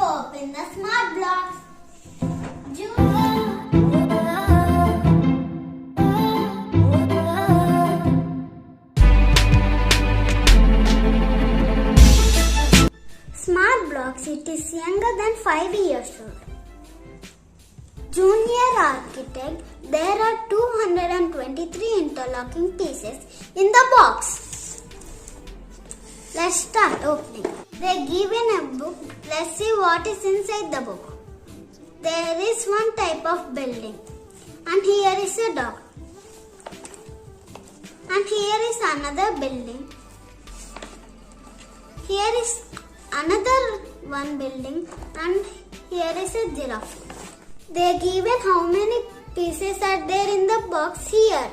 open the smart blocks. Junior. Smart blocks, it is younger than 5 years old. Junior architect, there are 223 interlocking pieces in the box. Let's start opening. They given a book. Let's see what is inside the book. There is one type of building, and here is a dog. And here is another building. Here is another one building, and here is a giraffe. They are given how many pieces are there in the box here.